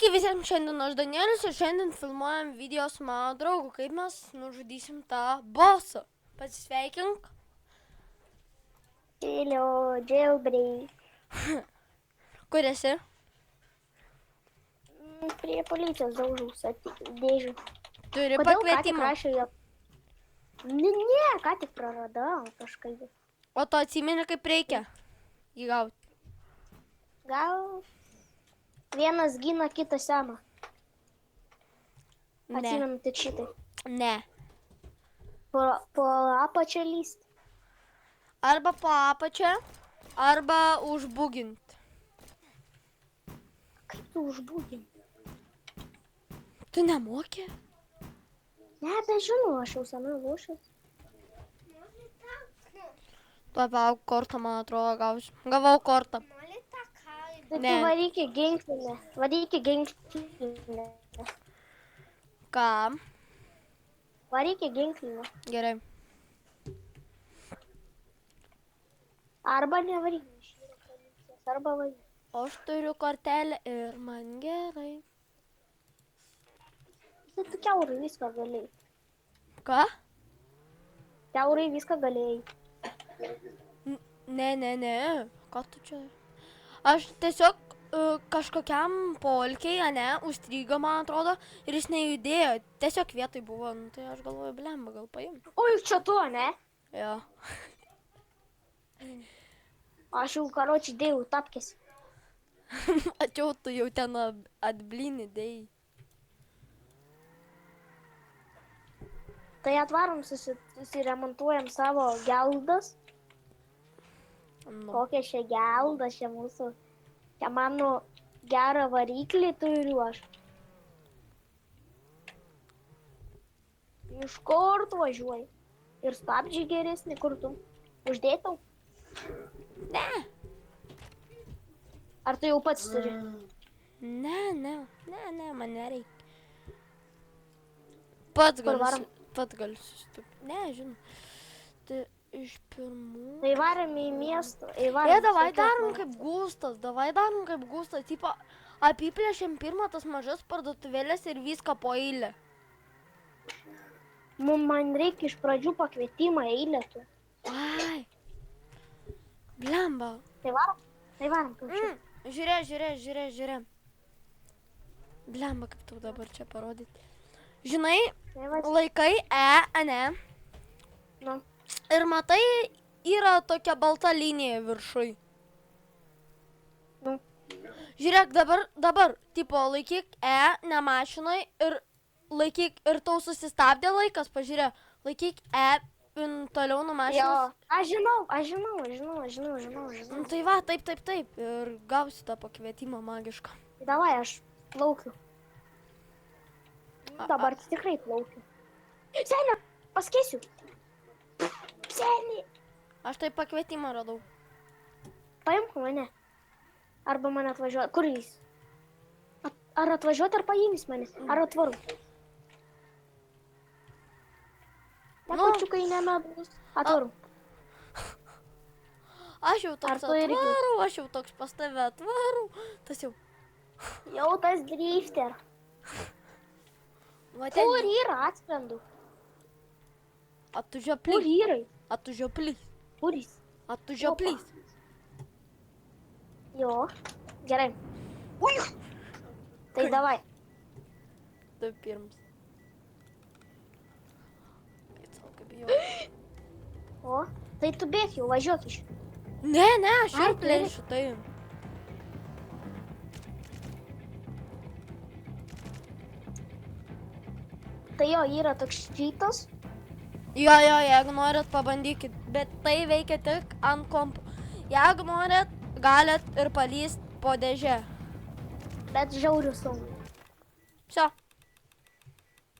Sveiki visiems, šiandien aš Danielius ir šiandien filmuojam video su mano draugu, kaip mes nužudysim tą bosą. Pasisveikink. Hello, jailbreak. Kur esi? Prie policijos daužaus dėžių. Turi Kodėl ką tik pakvietimą. rašė jo? Ne, ką tik praradau kažkaip. O tu atsimeni, kaip reikia įgauti. Gal vienas gina, kitas semą. Ne. Atsimenu tik šitai. Ne. Po apačią lyst. Arba po apačią, arba užbugint. Kaip tu užbūgini? Tu nemoki? Ne, bet žinau, aš jau senai lošęs. Tuo palauk kortą, man atrodo, gausiu. Gavau kortą. Tai Ne. tu varyk į ginklinę. Varyk į ginklinę. Ką? Varyk į ginklinę. Gerai. Arba nevaryk. Arba varyk. Aš turiu kortelę ir man gerai. Tai tu kiaurai viską galėjai. Ką? Kiaurai viską galėjai. Ne. Ką tu čia? Aš tiesiog kažkokiam polkiai, ane, užstrygo, man atrodo, ir jis nejudėjo. Tiesiog vietoj buvo, nu, tai aš galvoju, blemba, gal paimti. O juk čia tu, ne? Jo. Aš jau, karoči, dėjau tapkės. Ačiū, tu jau ten atblinį dėjai. Tai atvarom, susiremontuojam savo geldas. Nu. Kokia čia gelda, čia mūsų. Čia mano gerą variklį turiu aš. Iš kur tu važiuoji? Ir stabdžiai geresni, kur tu? Uždėtau? Ne. Ar tu jau pats turi? Ne, man nereikia. Pats varom? galiu susitupti. Ne, žinau. Tai iš pirmų... Tai varėm į miestą. Davai darom kaip Gustas. Tipo, apiplėšėm pirmą tas mažas parduotuvėlės ir viską po eilę. Man reikia iš pradžių pakvietimą eilę tu. Ai. Blemba. Tai varom. Žiūrė. Blemba, kaip tau dabar čia parodyti. Žinai, laikai ane? Nu. Ir matai, yra tokia balta linija viršui. Nu. Žiūrėk, dabar, tipo, laikyk ne mašinai ir laikyk, ir tau susistabdė laikas, pažiūrėk, laikyk toliau nuo mašinos. Jo, aš žinau. Nu, tai va, taip, ir gausi tą pakvietimą magišką. Davai, aš plaukiu. Dabar tikrai plaukiu. Senė, paskeisiu. Senė. Aš tai pakvietimą radau. Paimk mane. Arba mane atvažiuoti. Kur jis? Ar atvažiuoti, ar paims mane? Ar atvaru? Nepačiukai nemedus. Atvaru. Aš jau toks atvaru, aš jau toks pas tave atvaru. Tas jau... Jau tas drifter. Kur yra atsprendu? A tu žioplys. Kur yra? A tu žioplys. Kur jis? A tu žioplys. Jo. Gerai. Ui. Tai davai. Tu pirms. Kaip bijau. O, tai tu bėk jau, važiuok iš. Ne, aš jau plėšiu, tai. Tai jo, yra toks čytas. Jo, jeigu norit, pabandykit, bet tai veikia tik ant kompo. Jeigu norit, galit ir palyst po dėžę. Bet žiauriu sunku. Vsio.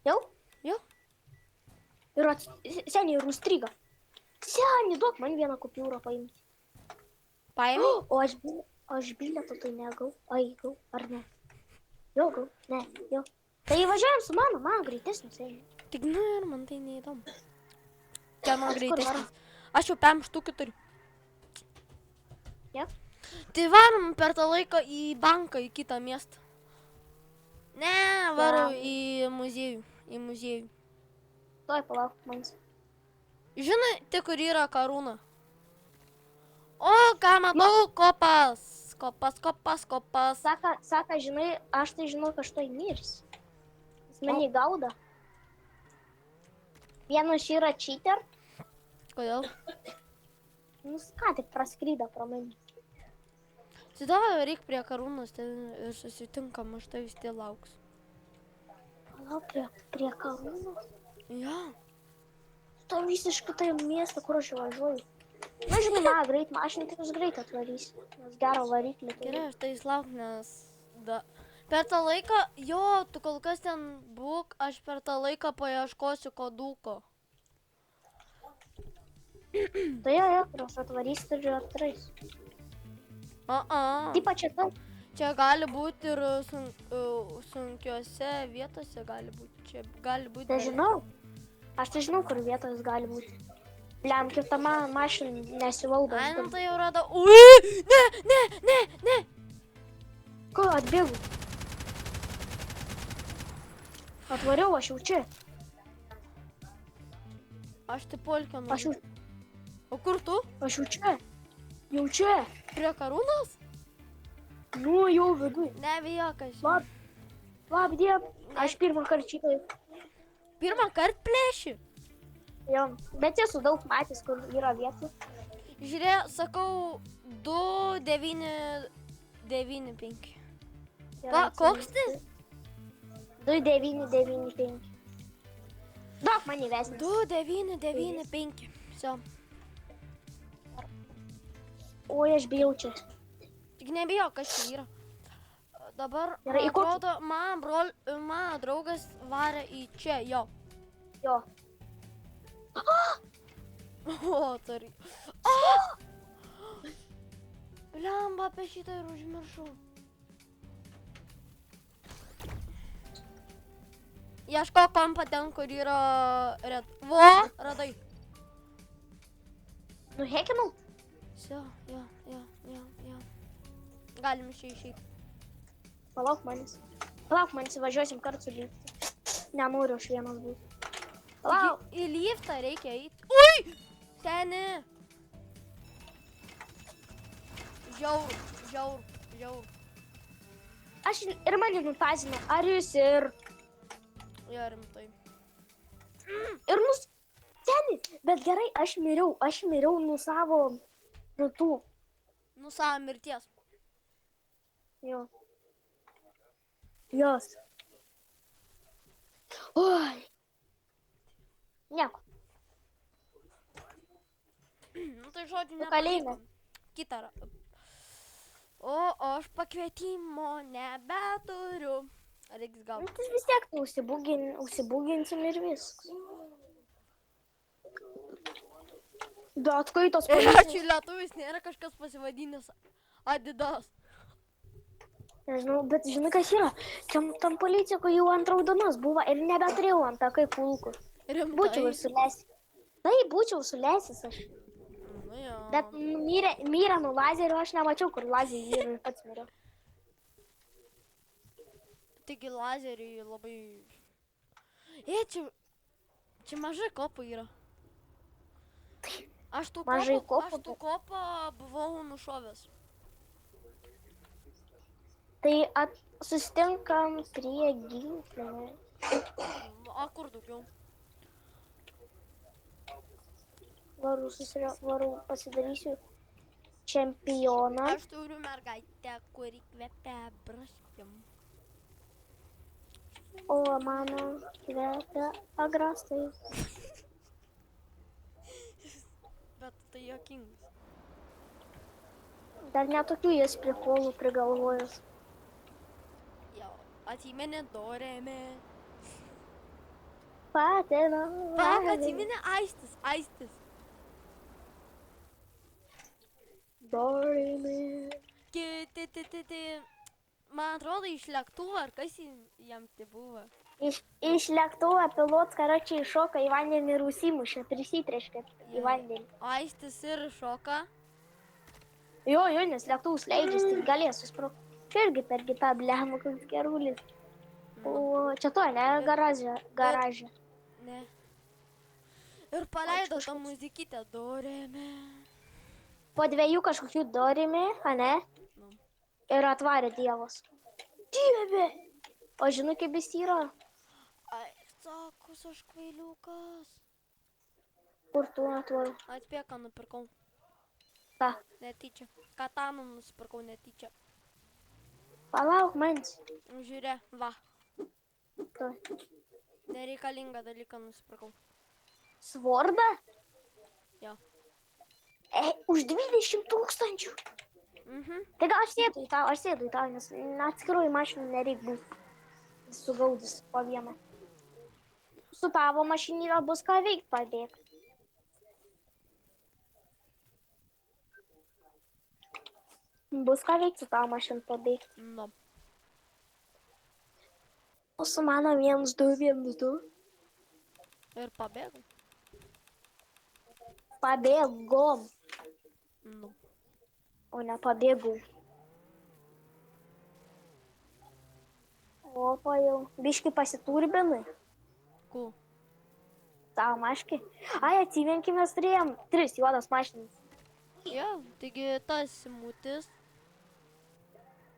Jau? Jo. Ir seniai ir užstrigo. Seniai, duok man vieną kupiūrą paimti. Paimi? O aš bilietą tai negau. Ai, gau, ar ne? Jo, gau, ne, jo. Tai važiuojam su mano greitesnis seniai. Tik nu ir man tai neįdomu. Kieno greitesnis. Aš jau 5 štukių turiu. Jo. Tai varom per tą laiką į banką, į kitą miestą. Ne, varau į muziejų. Į muziejų. Tuoj palauk manis. Žinai, tai kur yra karūna? O, ką matau, kopas. Kopas. Saka, žinai, aš tai žinau, kad štai mirs. Jis mane gauda. Vienas yra cheater. Kodėl? Nu, ką tik praskrydo pro mane. Tai davai reik prie karūnos ir susitinkam, aš tai vis tiek lauks. Palauk prie karūnos. Ja. To visiškai tai miestą, kur aš važiuoju. Na, žinai, greit, mašiną tik greit atvarysi. Nes gero variklį. Gerai, aš tai lauk, nes... Per tą laiką, jo, tu kol kas ten būk, aš per tą laiką paieškosiu koduko. Tai jo, kur aš atvarysi, turiu atrais. Taip čia daug. Čia gali būti ir sunkiose vietose, gali būti. Čia gali būti... Tai žinau. Aš tai žinau, kur vietos gali būti. Bliam, kaip ta mašina nesivaldo. Ai, nu tai jau radau. Ui! Ne! Ko, atbėgu? Atvariau, aš jau čia. Aš tai polkę noriu. Aš jau... O kur tu? Aš jau čia. Jau čia. Prie karūnos? Nu, jau viduj. Ne, vijokas. Labdien. Aš pirmą kartą čia. Pirmą kartą plėši? Jo, bet esu daug matęs, kur yra vietų. Žiūrėk, sakau, 2,995. Va, koks tai? 2,995. Daug man įvesnis. 2,995. Все. Oi, aš bijau čia. Tik nebijau, kas čia yra. Dabar, Gerai, į kokį? atrodo, mano draugas varė į čia, jo. Jo. O, tari. Lemba, apie šitą ir užmiršau. Ieško kompą ten, kur yra red. Vo, radai. Nuhekinau? Все, jo. Galim iš čia išeiti. Palauk manis, važiuosim kartu su liftu. Nenoriu aš vienas būti. Palauk. Į liftą reikia eiti. Ui! Seni. Žiaur. Aš ir mane nutazino. Ar jūs ir... Jo, rimtai. Ir Seni, bet gerai, aš miriau nuo savo rytų. Nu, savo mirties. Jo. Jos. Oi. Nieko. Nu, tai žodžiu, Tu kalėjime. Kitą. O aš pakvietimo nebeturiu. Reiks Nu, gauti. tai vis tiek užsibūginsim ir viskas. Bet kai tos policijos... Ačiū, lietuvis nėra kažkas pasivadinęs Adidas. Nežinau, bet žinai, kas yra? Tam policijoje jau ant raudonos buvo ir nebeturėjau ant takai kulkų. Rimtai. Būčiau ir sulesęs. Tai būčiau sulesęs aš. Nu, jo. Bet mirė nuo lazerio, aš nemačiau, kur lazerį ir pats miriau. Taigi lazeriai labai... Čia mažai kopų yra. Aš tų Mažai kopų kopų? kopą buvau nušovęs. Tai susitinkam prie ginklio. O kur daugiau? Varau pasidarysiu čempioną. Aš turiu mergaitę, kuri kvepia braškėm. O mano kvepia agrastai. Bet tai juokingas. Dar netokių jas prikolų prigalvojęs. Jo, atsimeni Dorėme. Patėna. Pak, atsimeni Aistis. Dorėme. Man atrodo, iš lėktuvo, ar kas jam tai buvo? Iš lėktuvo pilotas, karočiai, šoka į vandenį ir užsimušė, prisitreškė į vandenį. Aistis ir šoka. Jo, nes lėktuvus leidžiasi, tai galės susprogti. Čia irgi per kitą blemą, koks gerulis. O, čia to, ne? Garaže. Ne. Ir paleido tą kažkas. muzikytę dorėme. Po 2 kažkokių dorimi, ane? Nu. Ir atvarė Dievas. Dieve! O žinai, kaip jis yra? Ai, sakus, aš kvailiukas. Kur tu atvarė? Atspėk, ką nupirkau. Ta. Netyčia. Kataną nusipirkau netyčia. Palauk manęs. Žiūrė, va. Tu. Nereikalingą dalyką nusipirkau. Svordą? Jo. Už 20 000. Tai gal aš sėdu į tą, nes atskirai mašinų nereik būti. Sugaudys po vieną. Su tavo mašinėlė bus ką veikt pabėgti. Bus ką veikt su tavo mašinų pabėgti. Nu. O su mano 1, 2, 1, 2. Ir pabėgau. Pabėgom, Nu. o ne pabėgau. Opa jau. Biškai pasiturbinai. Ku. Tavo maškai. Ai, atsivenkim, mes turėjom 3 juodas mašinas. Jo, taigi tas simutis.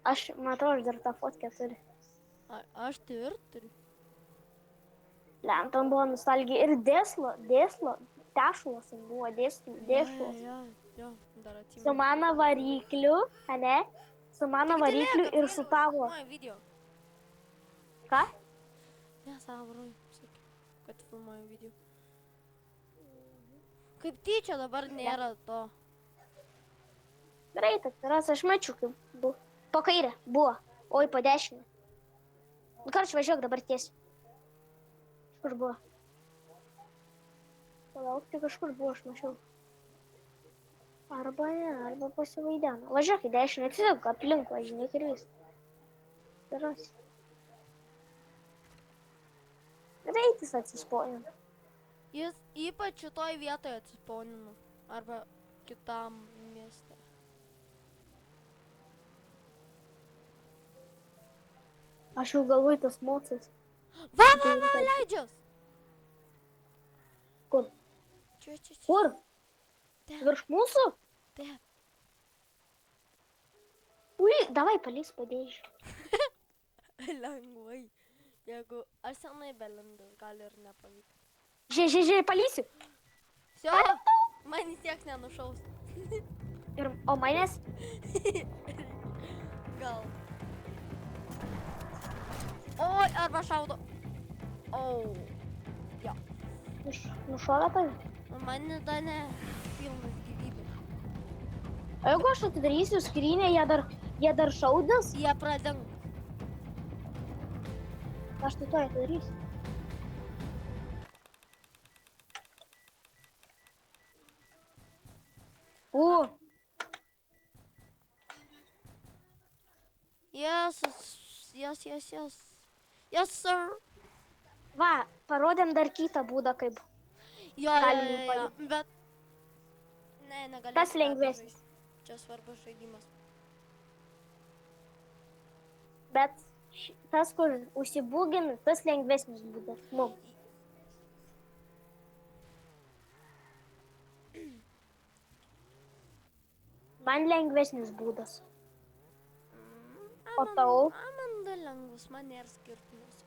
Aš, matau, aš dar tą fotkę turiu. Aš tai ir turiu. Lentom buvo nostalgija ir dėslo. Tešulas buvo dėšulas. Jo, dar atsimenu. Su mano varikliu, ane? Su mano varikliu ir su tavo. Filmuoju video. Ką? Ne, savo broj, sakė, kad filmuoju video. Kaip tyčia dabar nėra to. Greitai, ras, aš mačiau, kaip buvo. Po kairę buvo, oi, po dešinę. Nu, karčiai važiuok dabar tiesiai. Kažkur buvo. Palauk, tai kažkur buvo, aš mačiau. Arba ne, arba pasivaideno. Važiuok į dešinę, atsivėk aplink, važinėk ir vis. Darosi. Greitis atsisponino. Jis ypač šitoj vietoje atsispaunino. Arba kitam mieste. Aš jau galvoju tas mocas. Va, leidžias! Kur? Čia. Kur? Ten, Virš mūsų? ten. Ui, davai palys padėžiu. Lengvai. Jeigu aš senai belindus, gali ir nepavykti. Žiūrėk, palysiu. Sio, man vis tiek nenušaus. O manęs? Gal. Oi, arba šaudo. Au. Jo. Nušovė tai? Man dar ne pilnas gyvybė. O jeigu aš atidarysiu skrynę, jie dar šaudins? Jie pradeng. Aš tai to atidarysiu. Yes. Yes, sir. Va, parodėm dar kitą būdą, kaip. Jo, bet... Ne, negalėsiu. Tas lengvesnis. Čia svarbus žaidimas. Bet tas, kur užsibūgini, tas lengvesnis būdas. Nu. Man lengvesnis būdas. O tau? Man dar lengvus, man nėra skirtumas.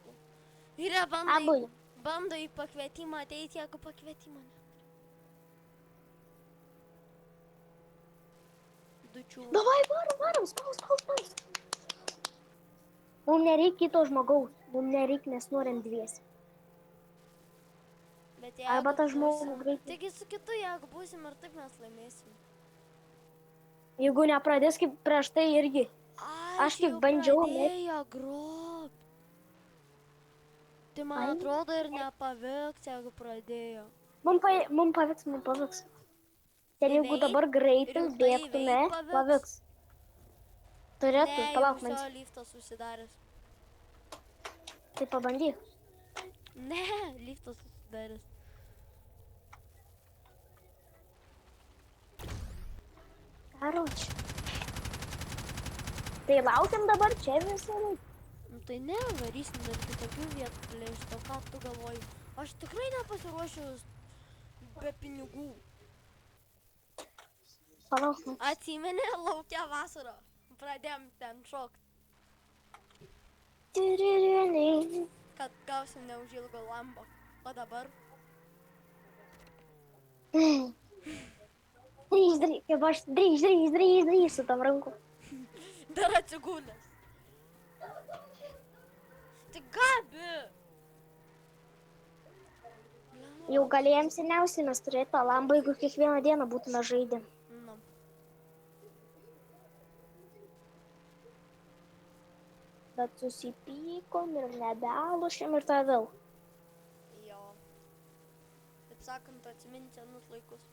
Ir Abu. bando į pakvietimą ateiti, jeigu pakvietimo ne. Dučių. Davai, varom, spaus. Mums nereikia kito žmogaus. Mums nereikia, nes norim dviesi. Arba tas žmogus greitai. Taigi su kitu, jeigu būsim ir taip mes laimėsim. Jeigu nepradės kaip prieš tai irgi. Aš kaip bandžiau. Pradėjo grobt. Tai man atrodo ir nepavyks, jeigu pradėjo. Mums pavyks. Ten jeigu dabar greitai bėgtume, pavyks. Turėtų, palauk manęs. Ne, liftas susidaręs. Tai pabandyk. Ne, liftas susidaręs. Karoči. Tai laukiam dabar čia visą laiką. Nu, tai ne, varysim dar kitokių vietų plėšti, o ką tu galvoji? Aš tikrai nepasiruošiu be pinigų. Palauk. Atsimeni laukia vasarą. Pradėjom ten šokti, Tyririniai. kad gausim neužilgo lambą. O dabar? Drįs, kaip aš drįs su tam ranku. Dar atsigulęs. Tai Gabi! Jau galėjom seniausiai mes turėti tą lambą, jeigu kiekvieną dieną būtume žaidę. Nu. Bet susipykom ir nebelošėm ir tą vėl. Jo. Taip sakant, atsiminti senus laikus.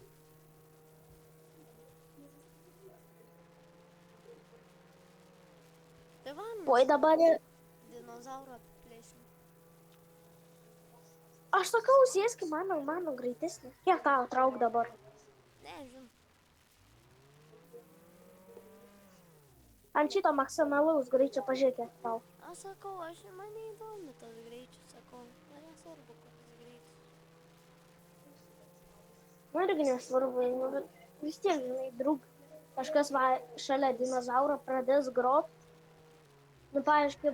Tai va, Oi dabar ir... dinozaurą plėsim. Aš sakau, sėski mano greitesnį. Kiek tau trauk dabar? Nežinau. Ant šito maksimalaus greičio pažiūrėk, kiek tau. Aš sakau, man neįdomi tas greičius, sakau. Man nesvarbu, kokius greičius. Man irgi nesvarbu, bet vis tiek, žinai, draug. Kažkas šalia dinozauro pradės grot. Nu, paaiškiai,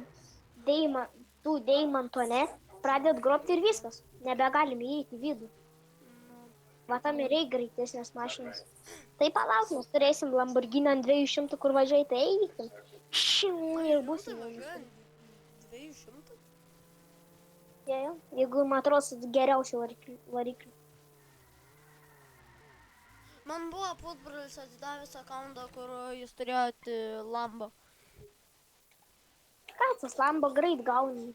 tų deimanto, ne? Pradėt grobti ir viskas. Nebegalim įeiti į vidų. Va tam ir reikia greitesnės mašinos. Tai palauk, mes turėsim Lamborghini ant 200, kur važiuoji, tai eikim. Ir bus įvažiuoji. 200? Jeigu matrosit geriausių variklių. Man buvo pusbrolis atidavęs akauntą, kur jūs turėjote lambą. Ką tas Lambo greit gauni?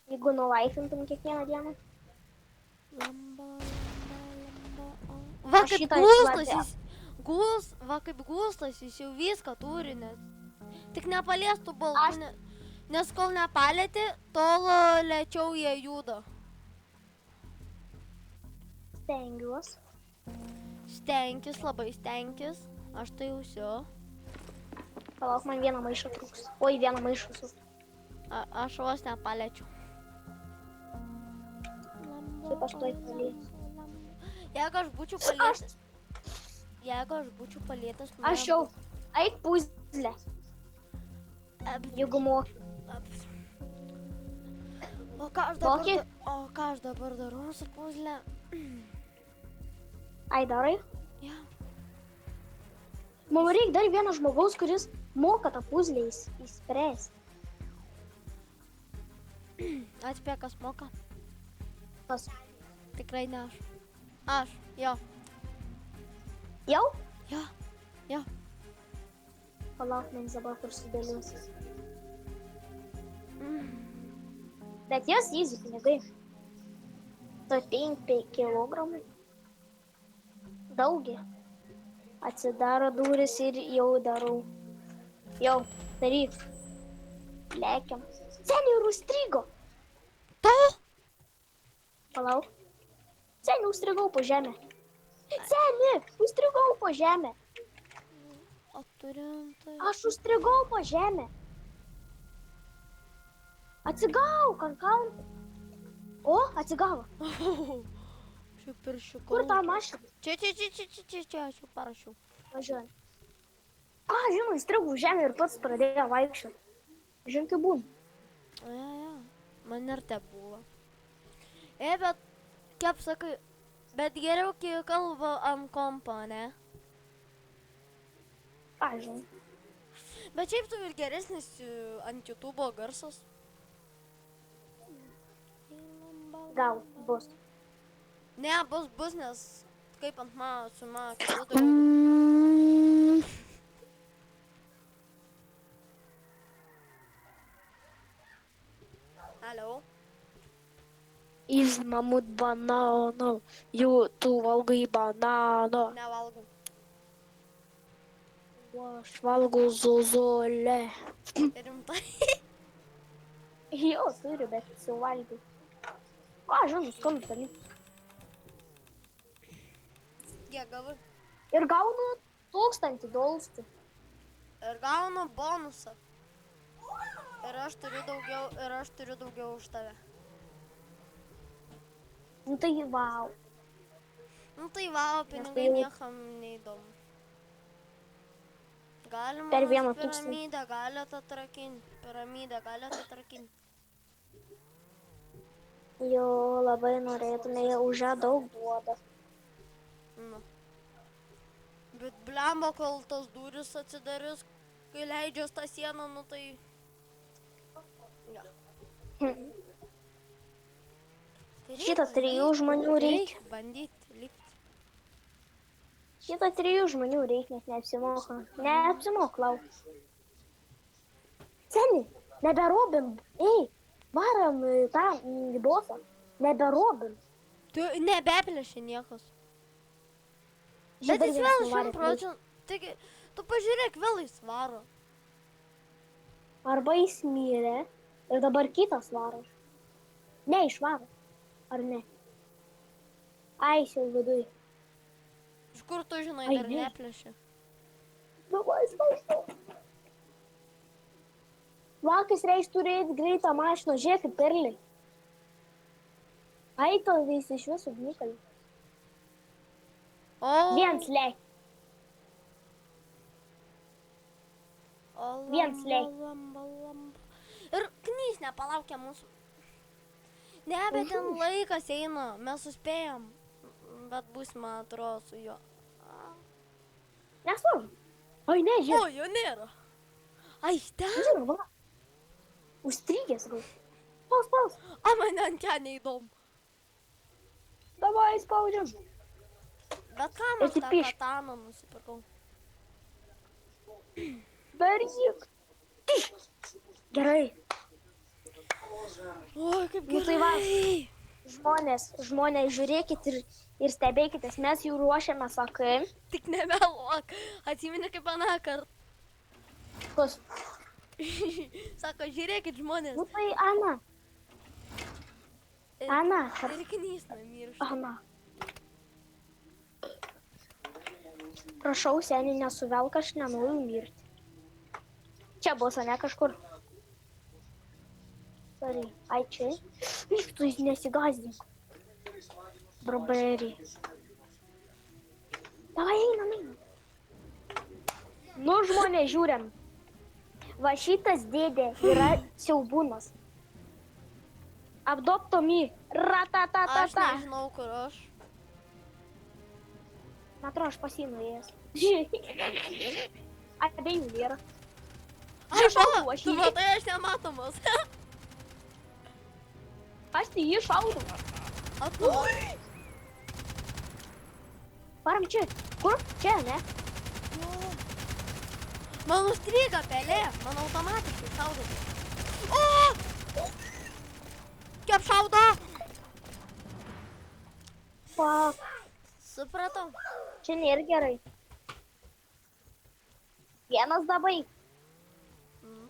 Jeigu nulaifintum kiekvieną dieną. Lamba. Va kaip gūstas, jis jau viską turi, tik nepaliestų balkų, nes kol nepalėti, tol lėčiau jie juda. Stengiuos. Stenkis, labai stenkis, aš tai jausiu. Palauk, man vieną maišą trūks. Oi, vieną maišą su. Aš vos nepalėčiau. Kaip aš to įpalėsiu. Jeigu aš būčiau palėtas... Aš jau, eik puzlę. Jeigu moki. O ką aš dabar darau su puzlę? Ai, darai? Ja. Man reikia dar vieno žmogaus, kuris moka tą puzlę įspręsti. Atspėk, kas moka? Kas? Tikrai ne aš. Aš, jo. Jau? Jo. Palauk, man dabar kur sudėliuosis. Bet jos easy pinigai. Tai 5 kilogramai. Daugi. Atsidaro durys ir jau darau. Jau, daryk. Lekiam. Seniai ir užstrigo. Palauk. Seniai užstrigau po žemę. Seniai, užstrigau po žemę. O turim tai... Aš užstrigau po žemę. Atsigauk ant kalno. O, atsigavo. Šiaip ir šiukau. Kur ta mašina? Čia, aš jau parašiau. Važiuojam. Ką, žinai, įstrigau žemę ir pats pradėjo vaikščioti. Žinai, kaip būna. Ja. Man ir te buvo. Bet, kaip sakai, bet geriau, kai kalba ant kompo, ne? Ką, žinai. Bet šiaip tu ir geresnis ant YouTube'o garsas. Gal bus. Ne, bus, nes kaip ant mano su mano kitų draugų. Alio? Из мамут бананов, tu valgai banano. Nevalgau. O aš valgau zozolę. Rimtai? Jo, turiu, bet suvalgiau. Ką, žinai, skanu tali. Kiek gavai? Ir gaunu $1000. Ir gaunu bonusą. aš turiu daugiau už tave. Nu tai vau. Nu tai vau, pinigai jau- niekam neįdomu. Galima Per vieną piramidę galėt atrakinti. Jo, labai norėtume, jie už ją daug duoda. Nu. Bet blemba, kol tos durys atsidarys, kai leidžias tą sieną, nu tai... Ja. Šitą 3 žmonių reikia. Bandyti likti. Šitą 3 žmonių reikia, nes neapsimoka. Neapsimoka, lauk. Seni, neberobim. Ei, varam tą bosą. Neberobim. Tu nebeplėši niekas. Bet Žinai, jis vėl 100 procentų. Taigi, tu pažiūrėk, vėl jis varo. Arba jis mirė ir dabar kitas varo. Ne, išvaro. Ar ne? Ai, jis jau viduj. Iš kur tu žinai, Ai, dar ne. neplėši? Davai, spaustu. Vakis reis turėti greitą mašiną, žiūrėkit, perliai. Ai, to vis iš visų gnikali. O, Viens lėk. Viens lėk. Ir knys nepalaukia mūsų. Ne, bet ten laikas eina, mes suspėjom. Bet bus, man atrodo, su juo. Nesvarbu. Ai, ne, O, žiūrėk. jo nėra. Ai, ten. Žiūrėk, va. Užstrigęs gal. Spaus. A, man ant ten neįdomu. Davai, spaudžiam. Bet kam Ir aš tik tą piešk. kataną nusipirkau? Daryk. Gerai. Oi, kaip Nu, tai va. gerai. Žmonės, žiūrėkit ir stebėkitės. Mes jau ruošiame, sakai. Tik nemeluok. Atsimeni kaip aną kartą. Kas? Sako, žiūrėkit žmonės. Nu, tai Ana. Ana. Ir knys namiršta. Ana. Prašau, seniai, nesuvelk, aš nenoriu mirti. Čia bus, ne kažkur. Sorry. Ai, čia. Tu nesigazdink. Braberį. Davai, einam. Nu, žmonės, žiūrim. Va šitas dėdė yra siaubūnas. Abdoptomi. Aš Ratatatata. nežinau, kur aš. Atrodo, aš pasinuėjęs. Abiejų nėra. Ai, šaudau, va, aš tu jį- matai, aš nematomas. Aš tai jį šaudau. Atnu. Varam čia. Kur? Čia, ne? Man užstriga pelė, man automatiškai šaudo. O! Kaip šaudo? Fuck. Supratau. Čia nėra gerai. Vienas dabai.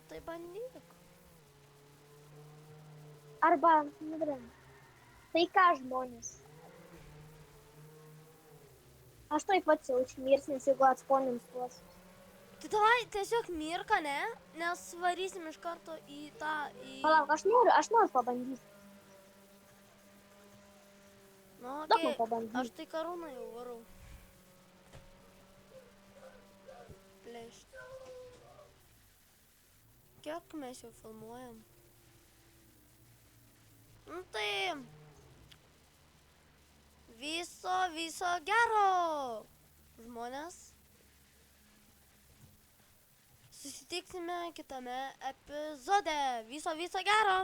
Tai bandyk. Arba, nebren. Tai ką žmonės? Aš taip pat jau išmirs, nes jeigu atsponins tuos. Tai davai tiesiog mirka, ne? Nes varysim iš karto į tą... Palauk, aš noriu pabandyti. Nu, Duok okei, man pabandyt. aš tai karūną jau varau. Plėšt. Kiek mes jau filmuojam? Nu tai... Viso gero! Žmonės. Susitiksime kitame epizode. Viso gero!